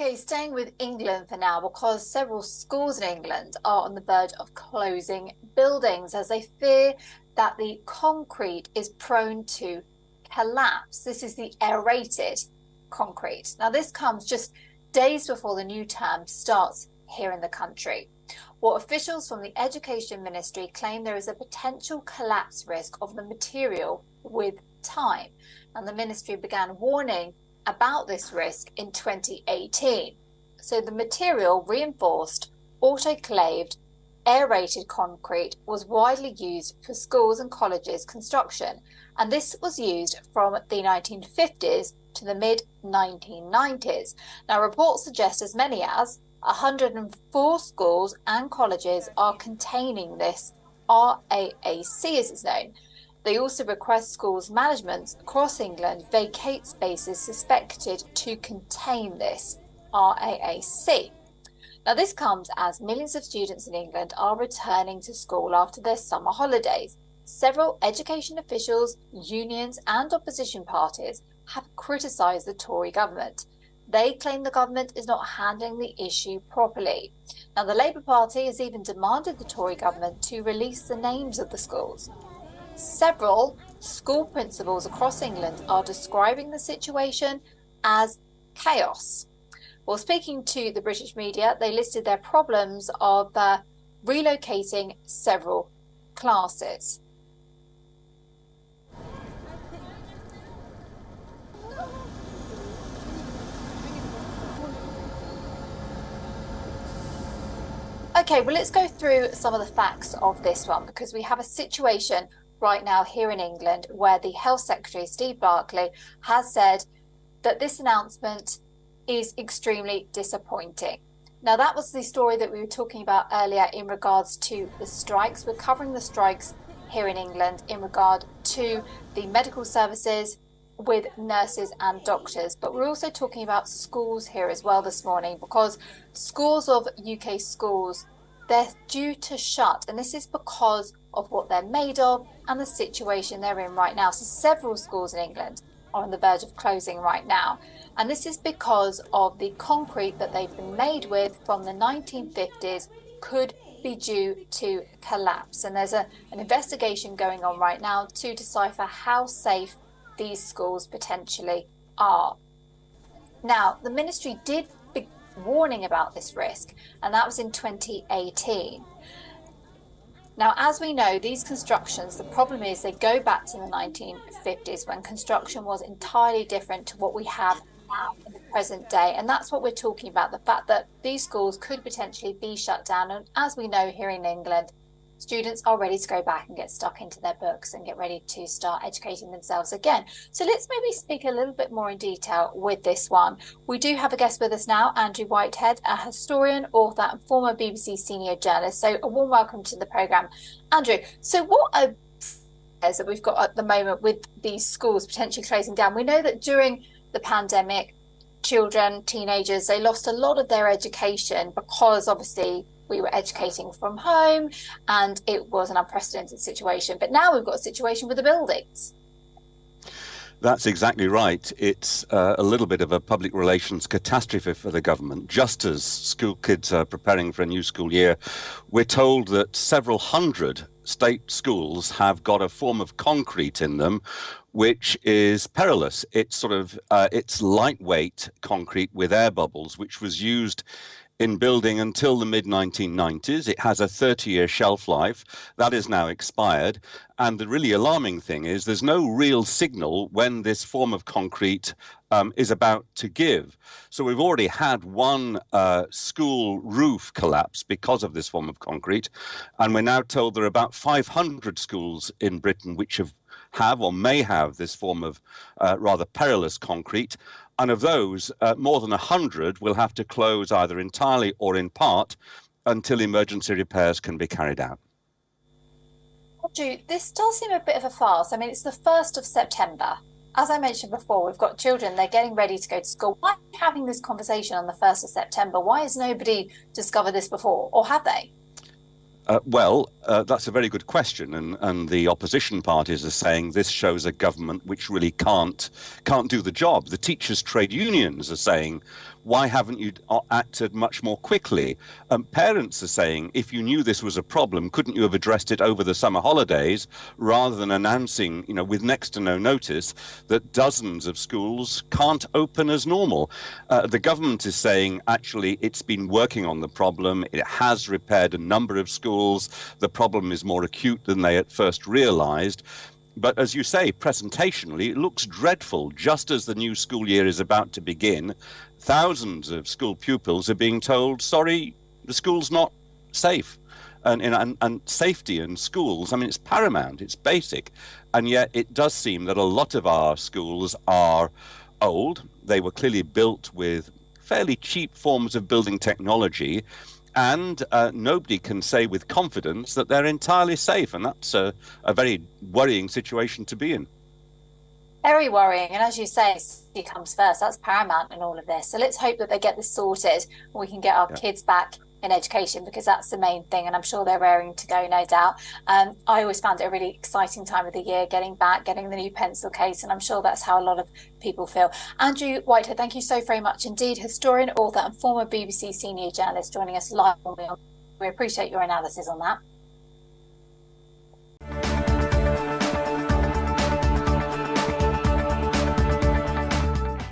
Okay, staying with England for now, because several schools in England are on the verge of closing buildings as they fear that the concrete is prone to collapse. This is the aerated concrete. Now, this comes just days before the new term starts here in the country. Well, officials from the Education Ministry claim there is a potential collapse risk of the material with time. And the ministry began warning about this risk in 2018. So the material, reinforced, autoclaved, aerated concrete, was widely used for schools and colleges construction, and this was used from the 1950s to the mid-1990s. Now, reports suggest as many as 104 schools and colleges are containing this RAAC, as it's known. They also request schools management across England vacate spaces suspected to contain this RAAC. Now, this comes as millions of students in England are returning to school after their summer holidays. Several education officials, unions and opposition parties have criticised the Tory government. They claim the government is not handling the issue properly. Now, the Labour Party has even demanded the Tory government to release the names of the schools. Several school principals across England are describing the situation as chaos. Well, speaking to the British media, they listed their problems of relocating several classes. Okay, well, let's go through some of the facts of this one, because we have a situation right now here in England where the Health Secretary, Steve Barclay, has said that this announcement is extremely disappointing. Now, that was the story that we were talking about earlier in regards to the strikes. We're covering the strikes here in England in regard to the medical services with nurses and doctors, but we're also talking about schools here as well this morning, because scores of UK schools, they're due to shut, and this is because of what they're made of and the situation they're in right now. So several schools in England are on the verge of closing right now, and this is because of the concrete that they've been made with from the 1950s could be due to collapse. And there's an investigation going on right now to decipher how safe these schools potentially are. Now, the ministry did be warning about this risk, and that was in 2018. Now, as we know, these constructions, the problem is they go back to the 1950s when construction was entirely different to what we have now in the present day. And that's what we're talking about, the fact that these schools could potentially be shut down. And as we know here in England, students are ready to go back and get stuck into their books and get ready to start educating themselves again. So let's maybe speak a little bit more in detail with this one. We do have a guest with us now, Andrew Whitehead, a historian, author and former BBC senior journalist. So a warm welcome to the programme. Andrew, so what are that we've got at the moment with these schools potentially closing down? We know that during the pandemic, children, teenagers, they lost a lot of their education because obviously we were educating from home and it was an unprecedented situation. But now we've got a situation with the buildings. That's exactly right. It's a little bit of a public relations catastrophe for the government. Just as school kids are preparing for a new school year, we're told that several hundred state schools have got a form of concrete in them which is perilous. It's it's lightweight concrete with air bubbles, which was used in building until the mid-1990s. It has a 30-year shelf life. That is now expired. And the really alarming thing is there's no real signal when this form of concrete is about to give. So we've already had one school roof collapse because of this form of concrete. And we're now told there are about 500 schools in Britain which have or may have this form of rather perilous concrete. And of those, more than 100 will have to close either entirely or in part until emergency repairs can be carried out. Andrew, this does seem a bit of a farce. I mean, it's the 1st of September. As I mentioned before, we've got children, they're getting ready to go to school. Why are we having this conversation on the 1st of September? Why has nobody discovered this before, or have they? That's a very good question, and the opposition parties are saying this shows a government which really can't do the job. The teachers' trade unions are saying Why haven't you acted much more quickly? Parents are saying, if you knew this was a problem, couldn't you have addressed it over the summer holidays rather than announcing, with next to no notice that dozens of schools can't open as normal? The government is saying, actually, it's been working on the problem. It has repaired a number of schools. The problem is more acute than they at first realized. But as you say, presentationally, it looks dreadful. Just as the new school year is about to begin, thousands of school pupils are being told, sorry, the school's not safe. And safety in schools, I mean, it's paramount, it's basic. And yet it does seem that a lot of our schools are old. They were clearly built with fairly cheap forms of building technology. And nobody can say with confidence that they're entirely safe. And that's a very worrying situation to be in. Very worrying. And as you say, safety comes first. That's paramount in all of this. So let's hope that they get this sorted and we can get our kids back in education, because that's the main thing. And I'm sure they're raring to go, no doubt. I always found it a really exciting time of the year, getting the new pencil case. And I'm sure that's how a lot of people feel. Andrew Whitehead, thank you so very much indeed. Historian, author and former BBC senior journalist, joining us live. We appreciate your analysis on that.